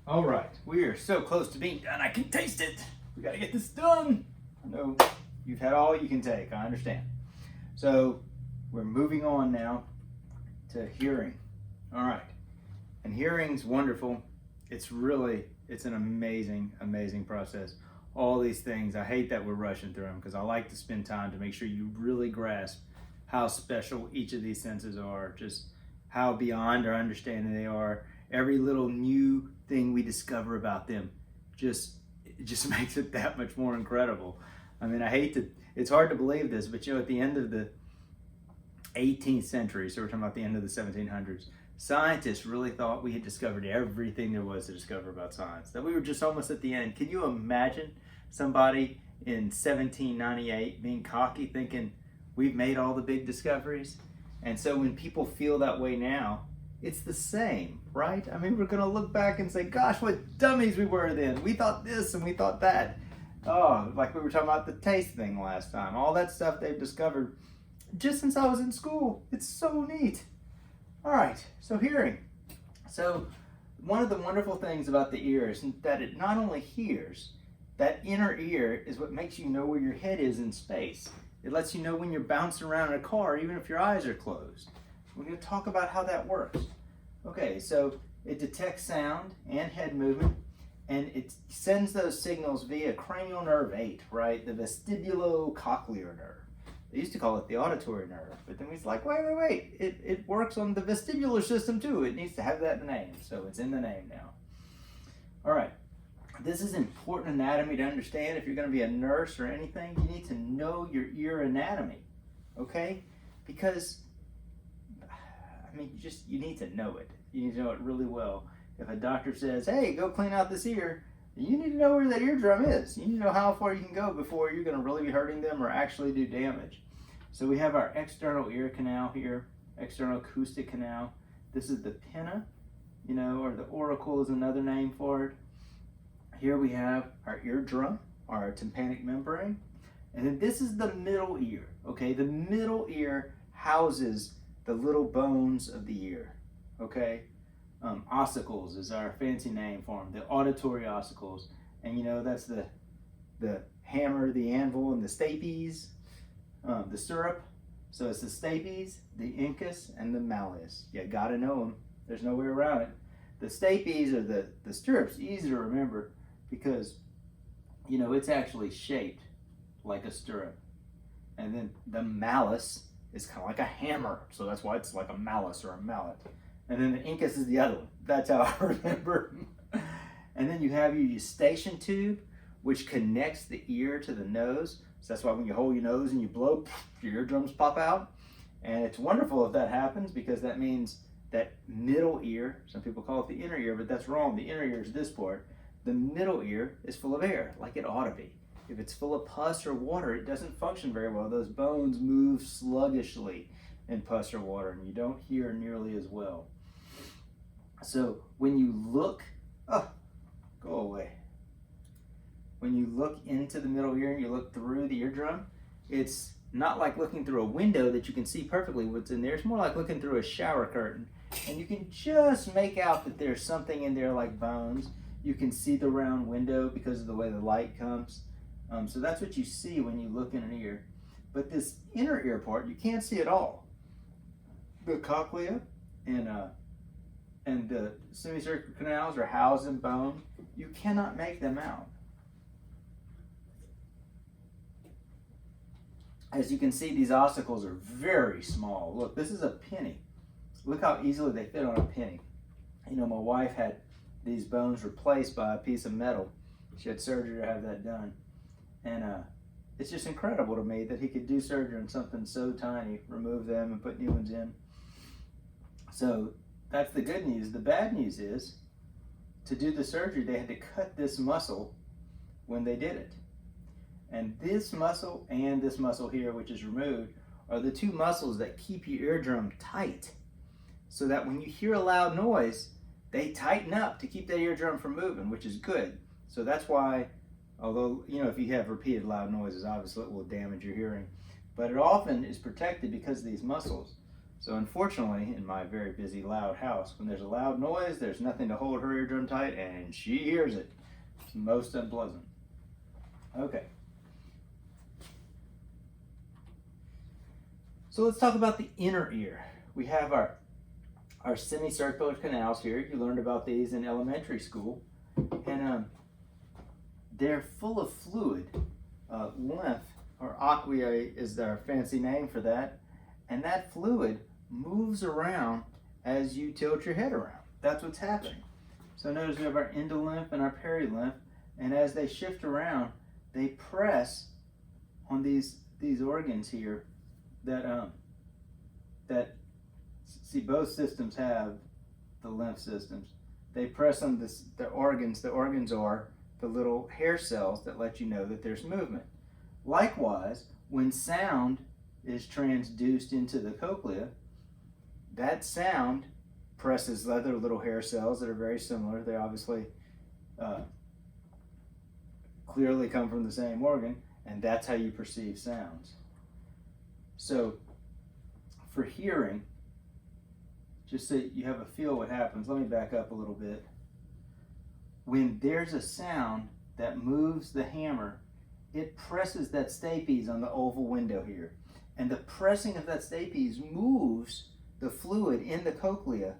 All right, we are so close to being done. I can taste it. We got to get this done. I know you've had all you can take. I understand. So we're moving on now to hearing. All right, and hearing's wonderful. It's an amazing process. All these things, I hate that we're rushing through them because I like to spend time to make sure you really grasp how special each of these senses are, just how beyond our understanding they are. Every little new thing we discover about them just it just makes it that much more incredible. I mean, it's hard to believe this, but at the end of the 18th century, so we're talking about the end of the 1700s, scientists really thought we had discovered everything there was to discover about science, that we were just almost at the end. Can you imagine somebody in 1798 being cocky, thinking we've made all the big discoveries? And so when people feel that way now, it's the same, right? I mean, we're going to look back and say, gosh, what dummies we were then. We thought this and we thought that. Oh, like we were talking about the taste thing last time. All that stuff they've discovered just since I was in school. It's so neat. All right, so hearing. So one of the wonderful things about the ear is that it not only hears, that inner ear is what makes you know where your head is in space. It lets you know when you're bouncing around in a car, even if your eyes are closed. We're going to talk about how that works. Okay, so it detects sound and head movement, and it sends those signals via cranial nerve 8, right? The vestibulocochlear nerve. They used to call it the auditory nerve, but then we was like, wait. It works on the vestibular system too. It needs to have that name, so it's in the name now. All right, this is important anatomy to understand. If you're going to be a nurse or anything, you need to know your ear anatomy, okay? Because, I mean, you need to know it. You need to know it really well. If a doctor says, hey, go clean out this ear, you need to know where that eardrum is. You need to know how far you can go before you're going to really be hurting them or actually do damage. So we have our external ear canal here, external acoustic canal. This is the pinna, or the auricle is another name for it. Here we have our eardrum, our tympanic membrane. And then this is the middle ear, okay? The middle ear houses the little bones of the ear, okay? Ossicles is our fancy name for them, the auditory ossicles. And that's the hammer, the anvil, and the stapes, the stirrup. So it's the stapes, the incus, and the malleus. You gotta know them. There's no way around it. The stapes are the stirrups, easy to remember because, it's actually shaped like a stirrup. And then the malleus is kind of like a hammer. So that's why it's like a malleus or a mallet. And then the incus is the other one. That's how I remember. And then you have your eustachian tube, which connects the ear to the nose. So that's why when you hold your nose and you blow, your eardrums pop out. And it's wonderful if that happens because that means that middle ear, some people call it the inner ear, but that's wrong. The inner ear is this part. The middle ear is full of air, like it ought to be. If it's full of pus or water, it doesn't function very well. Those bones move sluggishly in pus or water, and you don't hear nearly as well. So when you look, go away. When you look into the middle ear and you look through the eardrum, it's not like looking through a window that you can see perfectly what's in there. It's more like looking through a shower curtain. And you can just make out that there's something in there like bones. You can see the round window because of the way the light comes. So that's what you see when you look in an ear. But this inner ear part, you can't see at all. The cochlea and the semicircular canals are housed in bone. You cannot make them out. As you can see, these ossicles are very small. Look, this is a penny. Look how easily they fit on a penny. My wife had these bones replaced by a piece of metal. She had surgery to have that done. And it's just incredible to me that he could do surgery on something so tiny, remove them and put new ones in. So that's the good news. The bad news is, to do the surgery, they had to cut this muscle when they did it. And this muscle and this muscle here, which is removed, are the two muscles that keep your eardrum tight. So that when you hear a loud noise, they tighten up to keep that eardrum from moving, which is good. So that's why, although, if you have repeated loud noises, obviously it will damage your hearing. But it often is protected because of these muscles. So unfortunately, in my very busy, loud house, when there's a loud noise, there's nothing to hold her eardrum tight, and she hears it. It's most unpleasant. Okay. So let's talk about the inner ear. We have our semicircular canals here. You learned about these in elementary school. And they're full of fluid. Lymph, or aquae is our fancy name for that. And that fluid moves around as you tilt your head around. That's what's happening. So notice we have our endolymph and our perilymph, and as they shift around, they press on these organs here that see, both systems have the lymph systems. They press on the organs. The organs are the little hair cells that let you know that there's movement. Likewise, when sound is transduced into the cochlea, that sound presses other little hair cells that are very similar. They obviously clearly come from the same organ, and that's how you perceive sounds. So for hearing, just so you have a feel what happens, let me back up a little bit. When there's a sound that moves the hammer, it presses that stapes on the oval window here. And the pressing of that stapes moves the fluid in the cochlea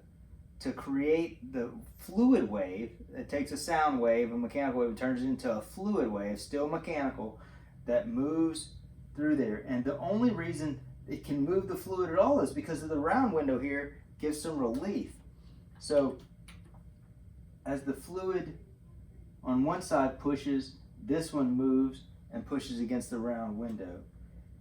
to create the fluid wave. It takes a sound wave, a mechanical wave, and turns it into a fluid wave, still mechanical, that moves through there. And the only reason it can move the fluid at all is because of the round window here gives some relief. So as the fluid on one side pushes, this one moves and pushes against the round window.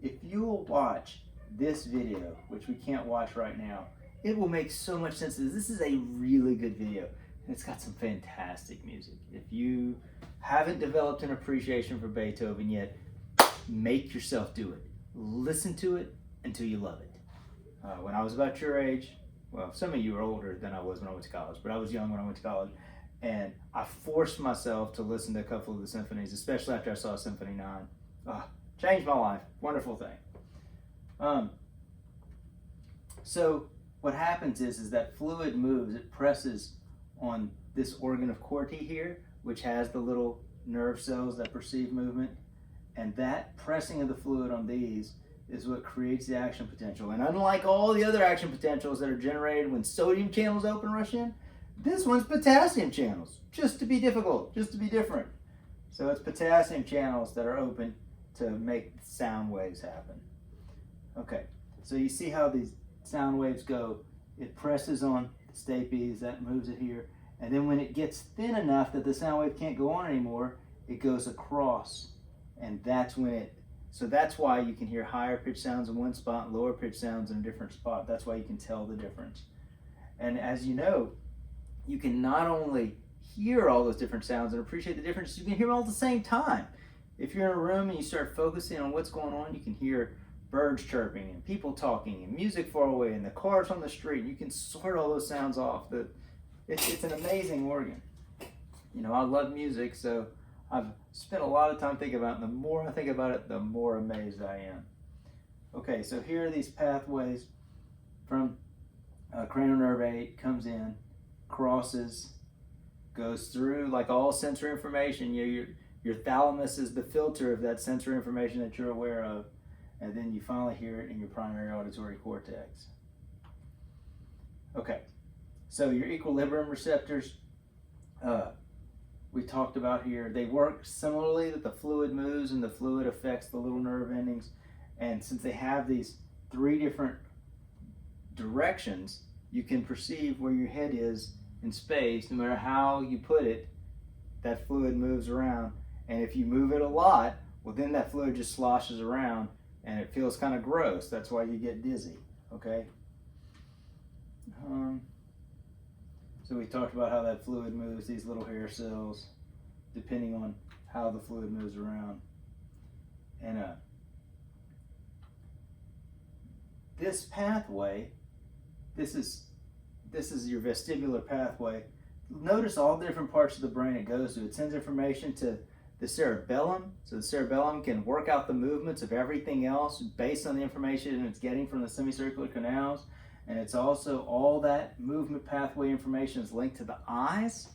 If you'll watch this video, which we can't watch right now, it will make so much sense. This is a really good video, and it's got some fantastic music. If you haven't developed an appreciation for Beethoven yet, make yourself do it. Listen to it until you love it. When I was about your age, well, some of you are older than I was when I went to college, but I was young when I went to college, and I forced myself to listen to a couple of the symphonies, especially after I saw Symphony 9. Changed my life. Wonderful thing. So what happens is that fluid moves, it presses on this organ of Corti here, which has the little nerve cells that perceive movement, and that pressing of the fluid on these is what creates the action potential. And unlike all the other action potentials that are generated when sodium channels open and rush in, this one's potassium channels, just to be difficult, just to be different. So it's potassium channels that are open to make sound waves happen. Okay, so you see how these sound waves go. It presses on the stapes, that moves it here, and then when it gets thin enough that the sound wave can't go on anymore, it goes across, and that's when so that's why you can hear higher pitch sounds in one spot and lower pitch sounds in a different spot. That's why you can tell the difference. And as you know, you can not only hear all those different sounds and appreciate the difference, you can hear them all at the same time. If you're in a room and you start focusing on what's going on, you can hear birds chirping and people talking and music far away and the cars on the street. You can sort all those sounds off. It's an amazing organ. You know, I love music, so I've spent a lot of time thinking about it, and the more I think about it, the more amazed I am. Okay, so here are these pathways from cranial nerve 8, comes in, crosses, goes through, like all sensory information. Your thalamus is the filter of that sensory information that you're aware of, and then you finally hear it in your primary auditory cortex. Okay, so your equilibrium receptors, we talked about here, they work similarly, that the fluid moves and the fluid affects the little nerve endings. And since they have these 3 different directions, you can perceive where your head is in space. No matter how you put it, that fluid moves around. And if you move it a lot, well, then that fluid just sloshes around and it feels kind of gross. That's why you get dizzy, okay? So we talked about how that fluid moves, these little hair cells, depending on how the fluid moves around. And this pathway, this is your vestibular pathway. Notice all the different parts of the brain it goes to. It sends information to the cerebellum, so the cerebellum can work out the movements of everything else based on the information it's getting from the semicircular canals. And it's also all that movement pathway information is linked to the eyes.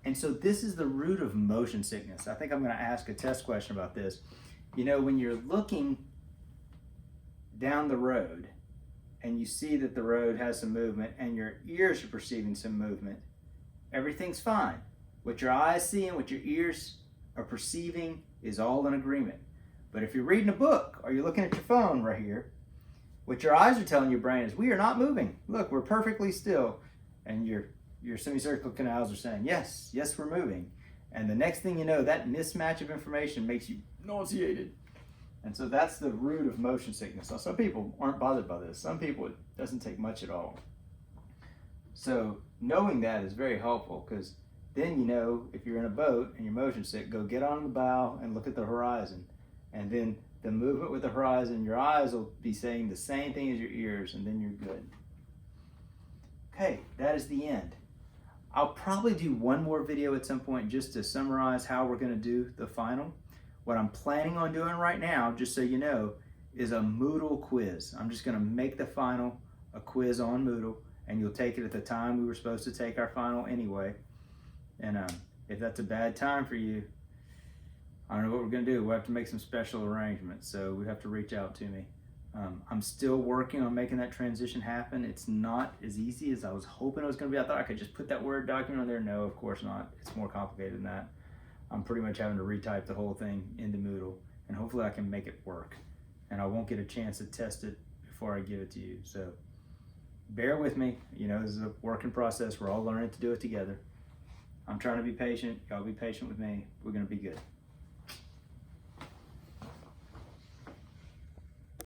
And so this is the root of motion sickness. I think I'm going to ask a test question about this. You know, when you're looking down the road and you see that the road has some movement and your ears are perceiving some movement, everything's fine. What your eyes see and what your ears are perceiving is all in agreement. But if you're reading a book or you're looking at your phone right here, what your eyes are telling your brain is, we are not moving. Look, we're perfectly still. And your semicircular canals are saying, yes, we're moving. And the next thing you know, that mismatch of information makes you nauseated. And so that's the root of motion sickness. Now, some people aren't bothered by this. Some people, it doesn't take much at all. So knowing that is very helpful, because then you know if you're in a boat and you're motion sick, go get on the bow and look at the horizon. And then the movement with the horizon, your eyes will be saying the same thing as your ears, and then you're good. Okay, that is the end. I'll probably do one more video at some point just to summarize how we're going to do the final. What I'm planning on doing right now, just so you know, is a Moodle quiz. I'm just going to make the final a quiz on Moodle, and you'll take it at the time we were supposed to take our final anyway. And if that's a bad time for you, I don't know what we're going to do. We'll have to make some special arrangements, so we have to reach out to me. I'm still working on making that transition happen. It's not as easy as I was hoping it was going to be. I thought I could just put that Word document on there. No, of course not. It's more complicated than that. I'm pretty much having to retype the whole thing into Moodle, and hopefully I can make it work. And I won't get a chance to test it before I give it to you. So bear with me. You know, this is a working process. We're all learning to do it together. I'm trying to be patient. Y'all be patient with me. We're going to be good.